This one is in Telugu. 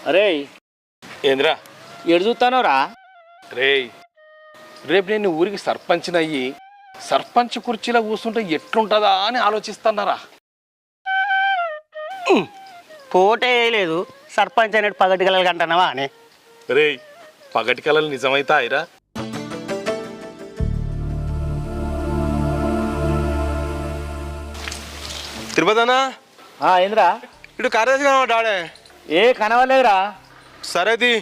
అరే ఏంద్రా ఎడు చూస్తానోరా? రేయ్, రేపు నేను ఊరికి సర్పంచ్నయ్యి సర్పంచ్ కుర్చీలో కూర్చుంటే ఎట్లుంటుందా అని ఆలోచిస్తున్నారా. పోటే లేదు సర్పంచ్ అనేటు పగటి కలలు అంటున్నావా అని. రేయ్, పగటి కళలు నిజమైతే అయిరా? తిరుపతనా ఏంద్రా? ఇటు కార్యదర్శి కనబడ్డాడే. ఏ కనవలేదురా. సరేది